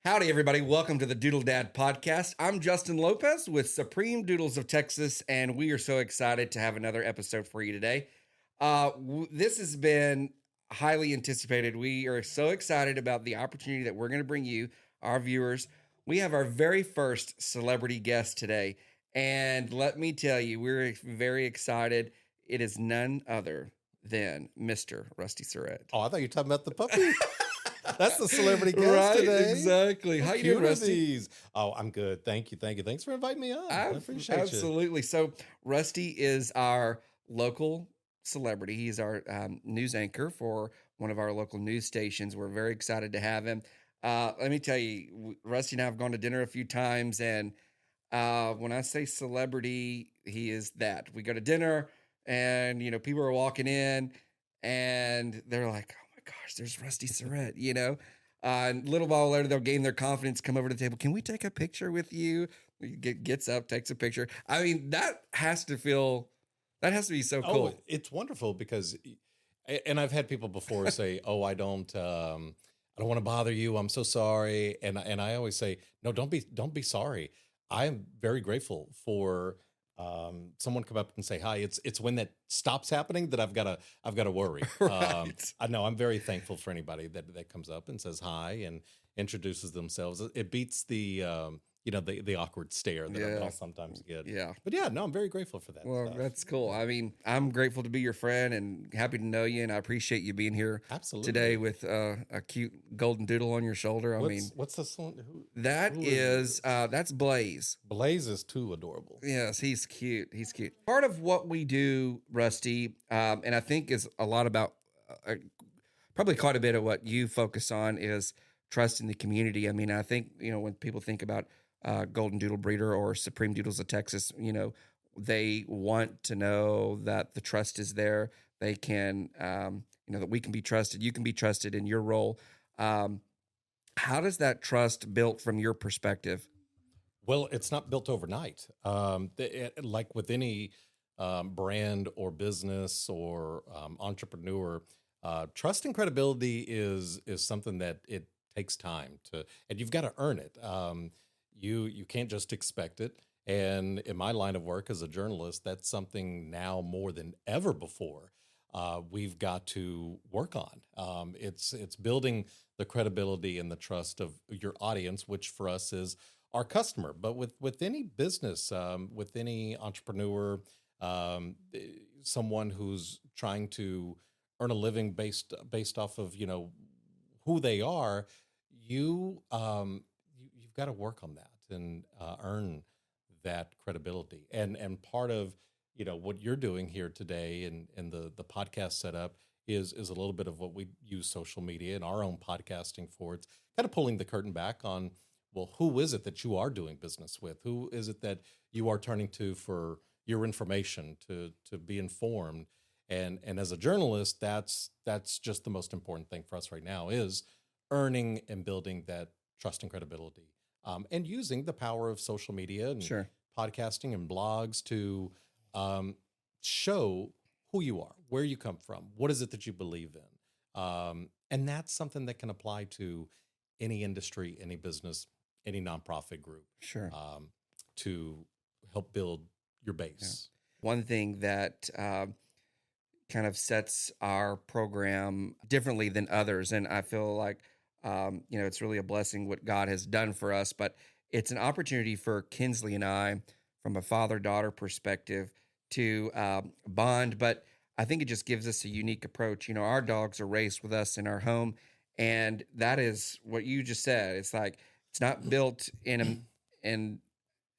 Howdy, everybody. Welcome to the Doodle Dad Podcast. I'm Justin Lopez with Supreme Doodles of Texas, and we are so excited to have another episode for you today. This has been highly anticipated. We are so excited about the opportunity that we're going to bring you, our viewers. We have our very first celebrity guest today, and let me tell you, we're very excited. It is none other than Mr. Rusty Surette. Oh, I thought you were talking about the puppy. That's the celebrity guest Right, today. exactly. How you doing, Rusty? Oh, I'm good. Thank you. Thanks for inviting me on. I appreciate Absolutely. So Rusty is our local celebrity. He's our news anchor for one of our local news stations. We're very excited to have him. Let me tell you, Rusty and I have gone to dinner a few times, and when I say celebrity, he is that. We go to dinner, and people are walking in, and they're like, gosh, there's Rusty Surette, and a little while later, they'll gain their confidence, come over to the table. Can we take a picture with you? He gets up, takes a picture. I mean, that has to be so cool. Oh, it's wonderful because, and I've had people before say, oh, I don't want to bother you. I'm so sorry. And I always say, no, don't be sorry. I am very grateful for someone come up and say hi. It's when that stops happening that I've got to worry. Right. I know I'm very thankful for anybody that comes up and says hi and introduces themselves. It beats the the awkward stare that I'll sometimes get. Yeah. But yeah, no, I'm very grateful for that. Well, stuff. that's cool. I mean, I'm grateful to be your friend and happy to know you, and I appreciate you being here Absolutely today with a cute golden doodle on your shoulder. What's this one? That's Blaze. Blaze is too adorable. Yes, he's cute. He's cute. Part of what we do, Rusty, and I think is a lot about, probably quite a bit of what you focus on is trust in the community. I mean, I think, when people think about Golden Doodle Breeder or Supreme Doodles of Texas, they want to know that the trust is there. They can, that we can be trusted. You can be trusted in your role. How does that trust built from your perspective? Well, it's not built overnight. Like with any brand or business or entrepreneur, trust and credibility is something that it takes time to, and you've got to earn it. You can't just expect it. And in my line of work as a journalist, that's something now more than ever before we've got to work on. It's building the credibility and the trust of your audience, which for us is our customer. But with any business, with any entrepreneur, someone who's trying to earn a living based off of who they are, you've got to work on that and earn that credibility. And part of what you're doing here today and the podcast setup is a little bit of what we use social media and our own podcasting for. It's kind of pulling the curtain back on, well, who is it that you are doing business with? Who is it that you are turning to for your information to be informed? And as a journalist, that's just the most important thing for us right now is earning and building that trust and credibility. And using the power of social media and Sure. podcasting and blogs to show who you are, where you come from, what is it that you believe in. And that's something that can apply to any industry, any business, any nonprofit group. Sure. To help build your base. Yeah. One thing that kind of sets our program differently than others, and I feel like it's really a blessing what God has done for us, but it's an opportunity for Kinsley and I, from a father-daughter perspective, to bond. But I think it just gives us a unique approach. Our dogs are raised with us in our home, and that is what you just said. It's like it's not built in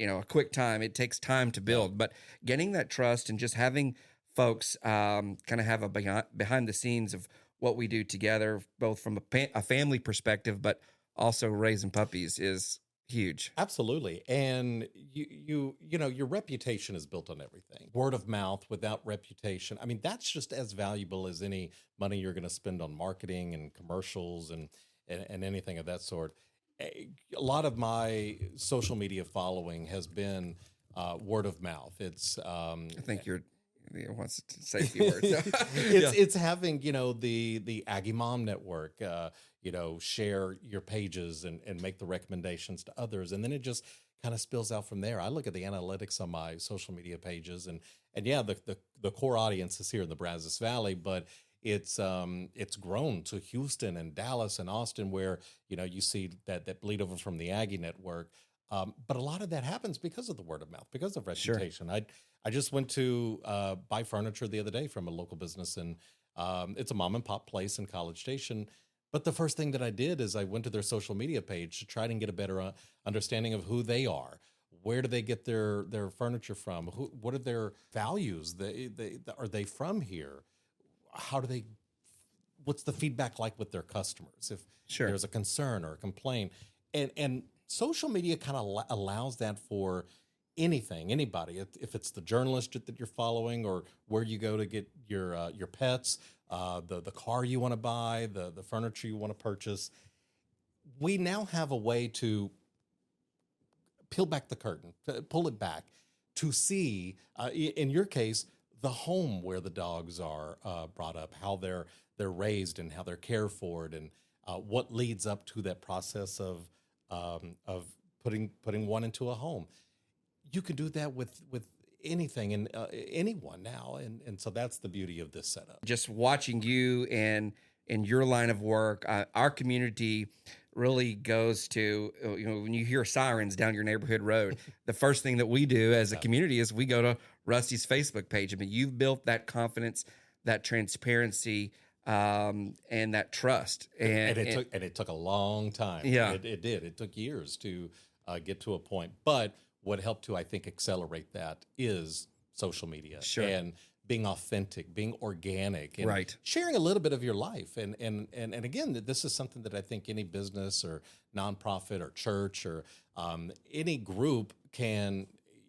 a quick time. It takes time to build, but getting that trust and just having folks kind of have a behind the scenes of what we do together, both from a family perspective, but also raising puppies is huge. Absolutely. And your reputation is built on everything. Word of mouth without reputation. I mean, that's just as valuable as any money you're going to spend on marketing and commercials and anything of that sort. A lot of my social media following has been word of mouth. It's I think you're wants to say a few words. It's having the Aggie Mom Network, share your pages and make the recommendations to others. And then it just kind of spills out from there. I look at the analytics on my social media pages, and yeah, the core audience is here in the Brazos Valley, but it's grown to Houston and Dallas and Austin, where you see that bleed over from the Aggie Network. But a lot of that happens because of the word of mouth, because of reputation. Sure. I just went to buy furniture the other day from a local business, and it's a mom and pop place in College Station. But the first thing that I did is I went to their social media page to try and get a better understanding of who they are. Where do they get their furniture from? What are their values? Are they from here? What's the feedback like with their customers? If there's a concern or a complaint, and social media kind of allows that for anybody. If it's the journalist that you're following, or where you go to get your pets, the car you want to buy, the furniture you want to purchase, we now have a way to peel back the curtain, pull it back, to see, in your case, the home where the dogs are brought up, how they're raised and how they're cared for, and what leads up to that process of putting one into a home. You can do that with anything and anyone now, and so that's the beauty of this setup. Just watching you and in your line of work, our community really goes to, when you hear sirens down your neighborhood road, the first thing that we do as a community is we go to Rusty's Facebook page. I mean, you've built that confidence, that transparency, and that trust. And it took a long time. Yeah, it did. It took years to get to a point. But what helped to, I think, accelerate that is social media. Sure. And being authentic, being organic, and right. sharing a little bit of your life. And again, this is something that I think any business or nonprofit or church or any group can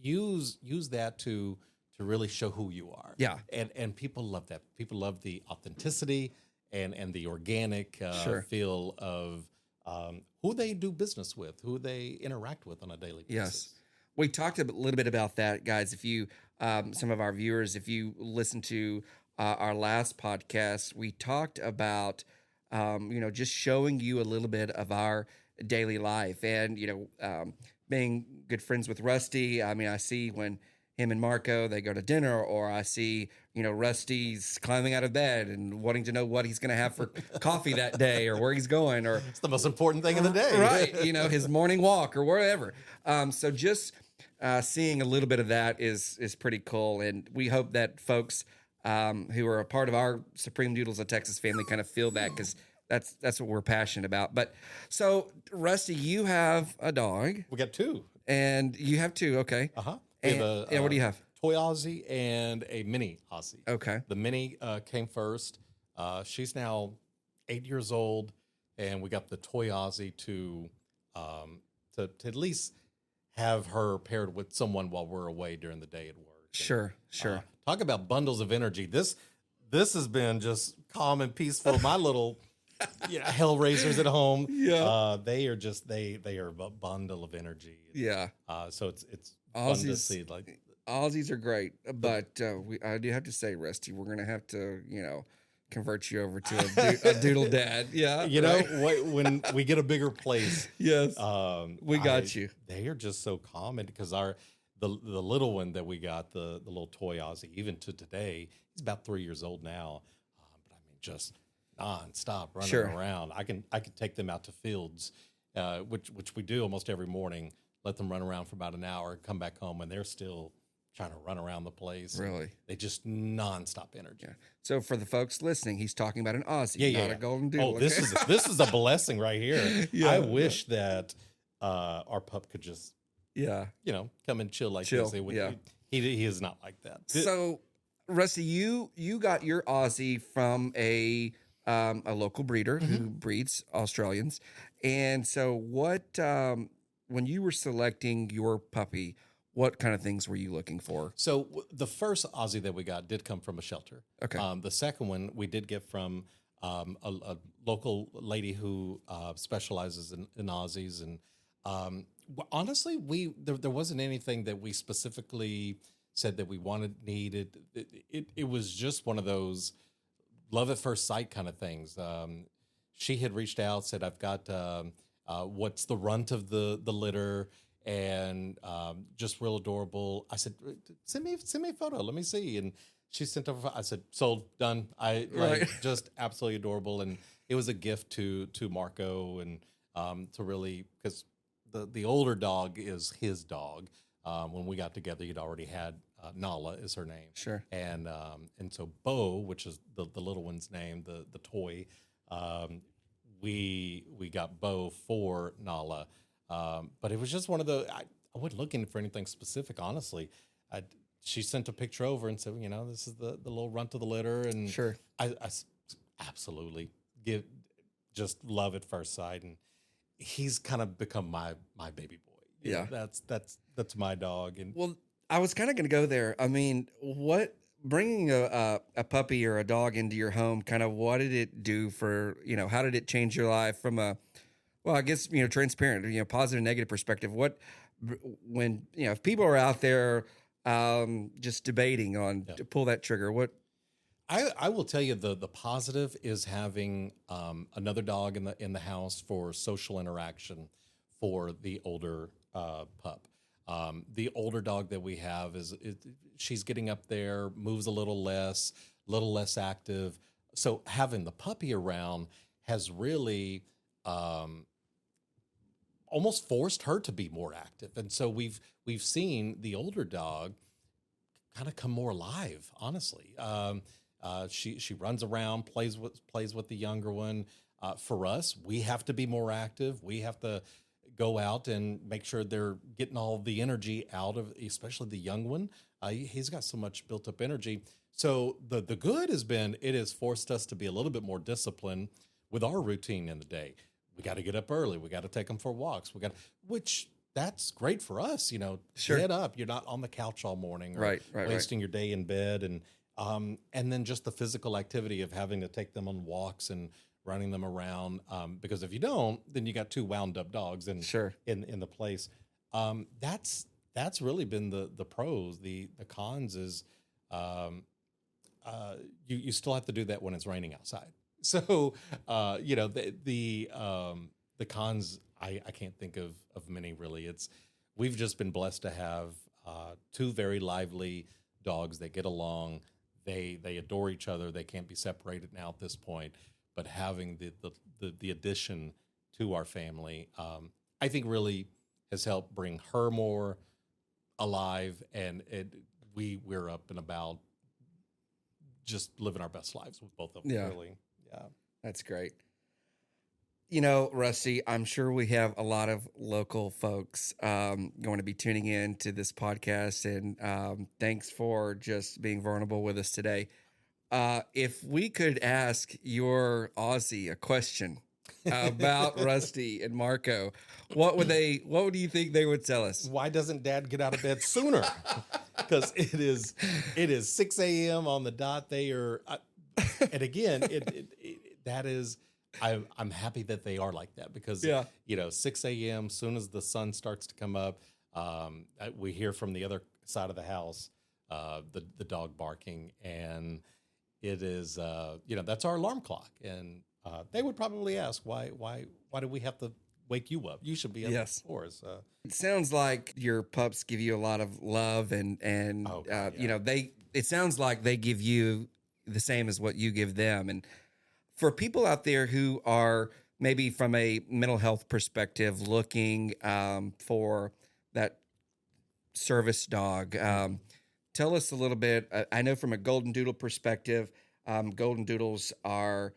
use that to really show who you are. Yeah. And people love that. People love the authenticity and the organic feel of who they do business with, who they interact with on a daily basis. Yes. We talked a little bit about that, guys. If you, some of our viewers, if you listen to our last podcast, we talked about, just showing you a little bit of our daily life, and being good friends with Rusty. I mean, I see when him and Marco, they go to dinner, or I see, Rusty's climbing out of bed and wanting to know what he's going to have for coffee that day, or where he's going, or it's the most important thing of the day, right? His morning walk or whatever. So just seeing a little bit of that is pretty cool. And we hope that folks who are a part of our Supreme Doodles of Texas family kind of feel that, because that's what we're passionate about. But so, Rusty, you have a dog. We got two. And you have two, okay. Uh-huh. And what do you have? Toy Aussie and a mini Aussie. Okay. The mini came first. She's now 8 years old, and we got the toy Aussie to at least have her paired with someone while we're away during the day at work. Sure. Talk about bundles of energy. This has been just calm and peaceful. My little hell raisers at home. Yeah. They are just they are a bundle of energy. Yeah. So it's Aussies, fun to see. Like, Aussies are great, but I do have to say, Rusty, we're gonna have to convert you over to a Doodle Dad. Yeah. When we get a bigger place. Yes. We got you. They are just so calm, and because the little one that we got, the little toy Aussie, even to today, he's about 3 years old now. But I mean, just nonstop running around. I can take them out to fields, which we do almost every morning. Let them run around for about an hour, come back home, and they're still trying to run around the place. Really? They just nonstop energy. Yeah. So for the folks listening, he's talking about an Aussie, not a golden doodle. Oh, this is a blessing right here. Yeah. I wish that our pup could just come and chill like this. He is not like that. So, Rusty, you got your Aussie from a local breeder who breeds Australians, and so what? When you were selecting your puppy, what kind of things were you looking for? So the first Aussie that we got did come from a shelter. Okay. The second one we did get from a local lady who specializes in Aussies. And honestly, there wasn't anything that we specifically said that we needed. It was just one of those love at first sight kind of things. she had reached out, said, I've got what's the runt of the litter, and just real adorable. I said, send me a photo, let me see. And she sent over. I said, sold, done. I Right. just absolutely adorable, and it was a gift to Marco, and to really, because the older dog is his dog. When we got together, he'd already had Nala is her name, Sure. and so Bo, which is the little one's name, the toy. We got Bo for Nala, but it was just one of the. I wasn't looking for anything specific, honestly. She sent a picture over and said, this is the little runt of the litter, and Sure. I absolutely just love at first sight, and he's kind of become my baby boy. Yeah. That's my dog. And Well, I was kind of going to go there. I mean, what bringing a puppy or a dog into your home, kind of what did it do for, how did it change your life from well, I guess, transparent, positive and negative perspective. When, if people are out there just debating on to pull that trigger, what? I will tell you the positive is having another dog in the house for social interaction for the older pup. The older dog that we have she's getting up there, moves a little less active. So having the puppy around has really almost forced her to be more active. And so we've seen the older dog kind of come more alive, honestly. She runs around, plays with the younger one. For us, we have to be more active. We have to go out and make sure they're getting all the energy out of, especially the young one. He's got so much built up energy. So the good has been, it has forced us to be a little bit more disciplined with our routine in the day. We got to get up early. We got to take them for walks. Which that's great for us. Sure. Get up. You're not on the couch all morning, or Right. wasting your day in bed. And then just the physical activity of having to take them on walks and running them around. Because if you don't, then you got two wound up dogs in the place. That's really been the pros. The cons is, you still have to do that when it's raining outside. So, the cons, I can't think of many really. We've just been blessed to have two very lively dogs that get along. They adore each other. They can't be separated now at this point. But having the addition to our family, I think really has helped bring her more alive, and we're up and about, just living our best lives with both of them. Yeah. Really, yeah, That's great. Rusty, I'm sure we have a lot of local folks going to be tuning in to this podcast, and thanks for just being vulnerable with us today. If we could ask your Aussie a question about Rusty and Marco, what do you think they would tell us? Why doesn't Dad get out of bed sooner? Because it is 6 a.m. on the dot. They are, and again, that is. I'm happy that they are like that, because 6 a.m. soon as the sun starts to come up, we hear from the other side of the house the dog barking, and it is that's our alarm clock. And they would probably ask, why do we have to wake you up? You should be up before us. It sounds like your pups give you a lot of love, and it sounds like they give you the same as what you give them. And for people out there who are maybe from a mental health perspective looking for that service dog, tell us a little bit. I know from a Golden Doodle perspective, Golden Doodles are,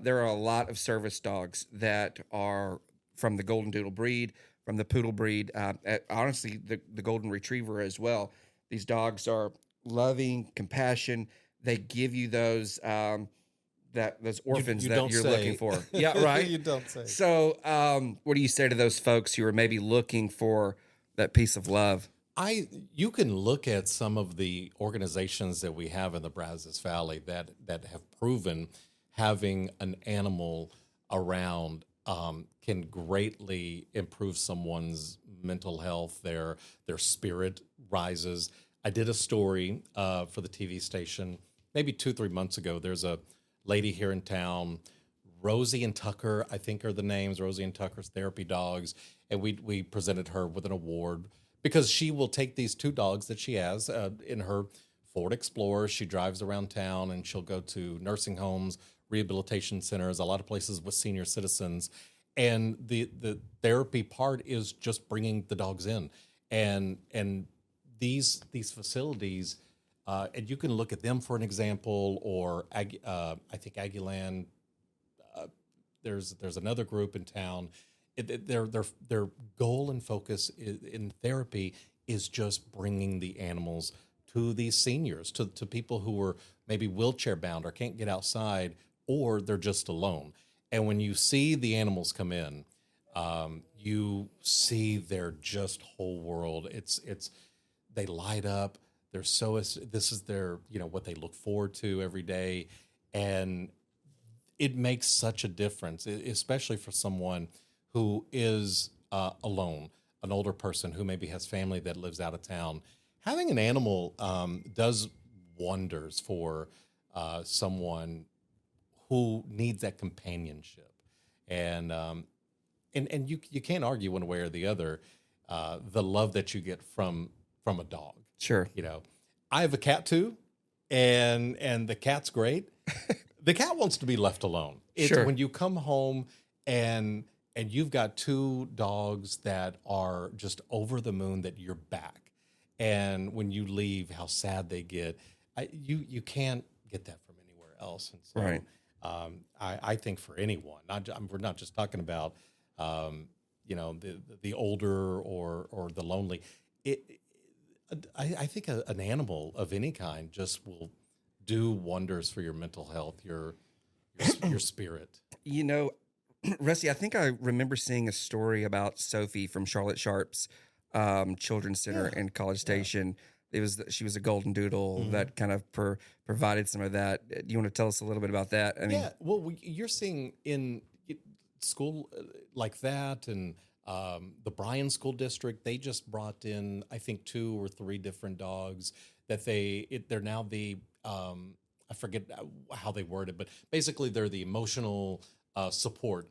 there are a lot of service dogs that are from the Golden Doodle breed, from the Poodle breed, honestly, the Golden Retriever as well. These dogs are loving, compassion. They give you those those orphans that you're looking for. Yeah, right? You don't say. So what do you say to those folks who are maybe looking for that piece of love? You can look at some of the organizations that we have in the Brazos Valley that have proven having an animal around can greatly improve someone's mental health, their spirit rises. I did a story for the TV station maybe 2-3 months ago. There's a lady here in town, Rosie and Tucker, I think are the names. Rosie and Tucker's therapy dogs, and we presented her with an award because she will take these two dogs that she has in her Ford Explorer. She drives around town and she'll go to nursing homes, rehabilitation centers, a lot of places with senior citizens. And the therapy part is just bringing the dogs in, and these facilities, and you can look at them for an example, or I think Aggieland. There's another group in town. Their goal and focus in therapy is just bringing the animals to these seniors, to people who are maybe wheelchair bound or can't get outside, or they're just alone. And when you see the animals come in, you see their just whole world. It's they light up. They're so, this is their, what they look forward to every day, and it makes such a difference, especially for someone who is alone, an older person who maybe has family that lives out of town. Having an animal does wonders for someone who needs that companionship, and you can't argue one way or the other the love that you get from a dog. Sure. I have a cat too, and the cat's great. The cat wants to be left alone. It's Sure. when you come home and you've got two dogs that are just over the moon that you're back, and when you leave, how sad they get. You can't get that from anywhere else. And so, Right. I think for anyone, we're not just talking about the older or the lonely. I think an animal of any kind just will do wonders for your mental health, your spirit. Rusty, I think I remember seeing a story about Sophie from Charlotte Sharp's Children's Center in College Station. She was a golden doodle that kind of provided some of that. Do you want to tell us a little bit about that? I mean, well, you're seeing in school like that, and the Bryan School District, they just brought in, I think, 2 or 3 different dogs that they're now the I forget how they word it, but basically they're the emotional support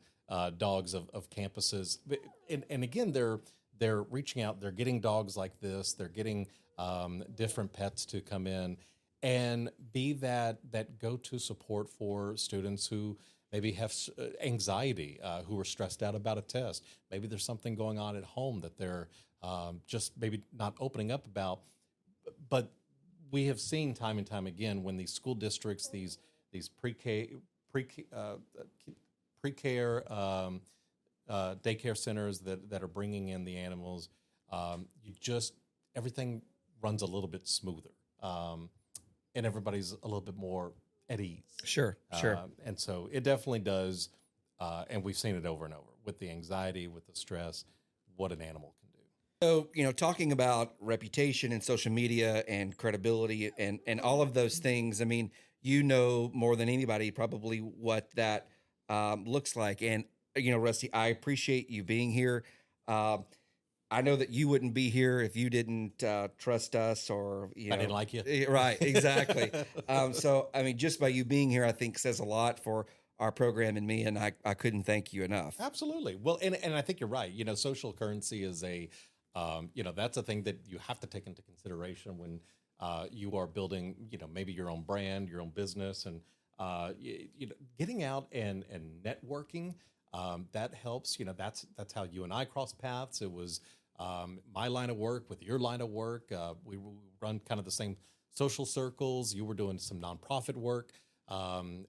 dogs of campuses. And again, they're reaching out. They're getting dogs like this. They're getting different pets to come in and be that go-to support for students who maybe have anxiety, who are stressed out about a test. Maybe there's something going on at home that they're just maybe not opening up about. But we have seen time and time again when these school districts, these pre-care daycare centers that are bringing in the animals, everything runs a little bit smoother, and everybody's a little bit more at ease. Sure. And so it definitely does, and we've seen it over and over with the anxiety, with the stress, what an animal can do. So, talking about reputation and social media and credibility and all of those things, I mean, more than anybody probably what that looks like. And, Rusty, I appreciate you being here. I know that you wouldn't be here if you didn't trust us or, I didn't like you. Right, exactly. So, I mean, just by you being here, I think says a lot for our program and me, and I couldn't thank you enough. Absolutely. Well, and I think you're right. Social currency is that's a thing that you have to take into consideration when you are building, maybe your own brand, your own business, and getting out and networking. That helps. That's how you and I crossed paths. It was my line of work with your line of work. We run kind of the same social circles. You were doing some nonprofit work, and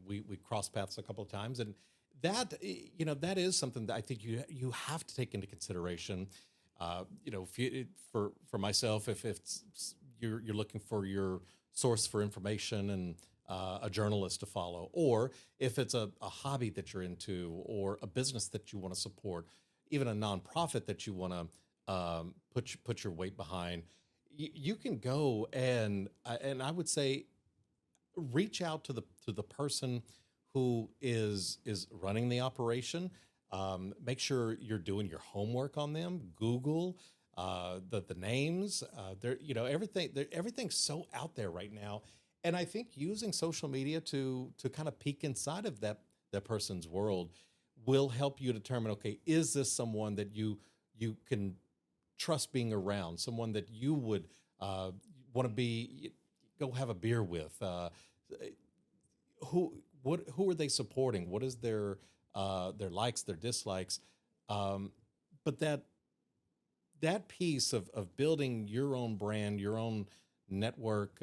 we crossed paths a couple of times. And that that is something that I think you have to take into consideration. If for myself, if you're looking for your source for information and a journalist to follow, or if it's a hobby that you're into, or a business that you want to support, even a nonprofit that you want to put your weight behind, you can go and I would say reach out to the person who is running the operation. Make sure you're doing your homework on them. Google the names. Everything's so out there right now. And I think using social media to kind of peek inside of the that person's world will help you determine, okay, is this someone that you can trust being around, someone that you would want to be, go have a beer with? Who are they supporting? What is their likes, their dislikes? But that piece of building your own brand, your own network,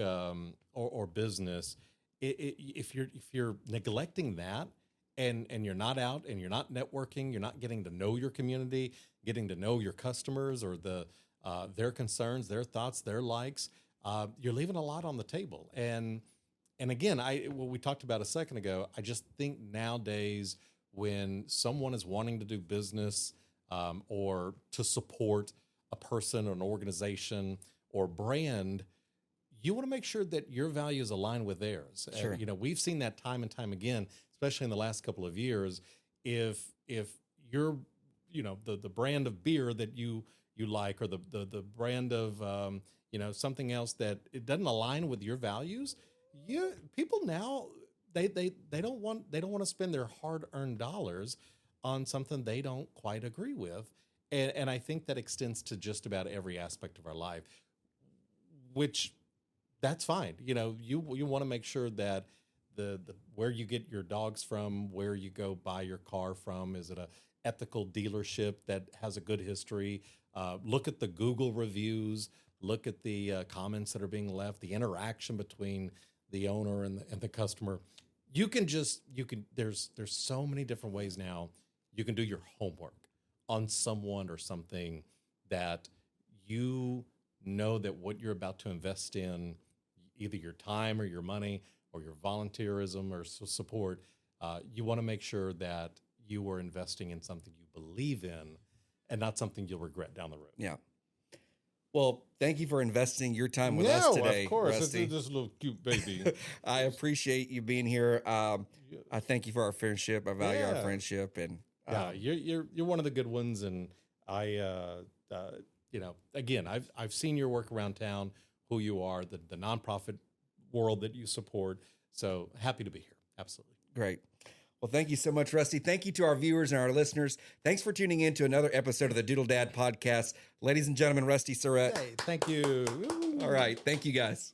or business, if you're neglecting that, and you're not out and you're not networking, you're not getting to know your community, getting to know your customers or their concerns, their thoughts, their likes, you're leaving a lot on the table. And again, what we talked about a second ago, I just think nowadays when someone is wanting to do business, or to support a person or an organization or brand, you want to make sure that your values align with theirs. Sure. We've seen that time and time again, especially in the last couple of years. If you're, the brand of beer that you like, or the brand of, something else that it doesn't align with your values, people now, they don't want to spend their hard-earned dollars on something they don't quite agree with. And I think that extends to just about every aspect of our life, which that's fine. You want to make sure that the where you get your dogs from, where you go buy your car from, is it a ethical dealership that has a good history? Look at the Google reviews, look at the comments that are being left, the interaction between the owner and the customer. There's so many different ways now you can do your homework on someone or something that that what you're about to invest in, either your time or your money or your volunteerism or support, you want to make sure that you are investing in something you believe in and not something you'll regret down the road. Yeah. Well, thank you for investing your time with us today, of course. Rusty. It's this little cute baby. I appreciate you being here. I thank you for our friendship. I value our friendship, and you're one of the good ones. And I, again, I've seen your work around town, who you are, the nonprofit world that you support. So happy to be here. Absolutely. Great. Well, thank you so much, Rusty. Thank you to our viewers and our listeners. Thanks for tuning in to another episode of the Doodle Dad Podcast. Ladies and gentlemen, Rusty Surette. Hey, thank you. All right. Thank you, guys.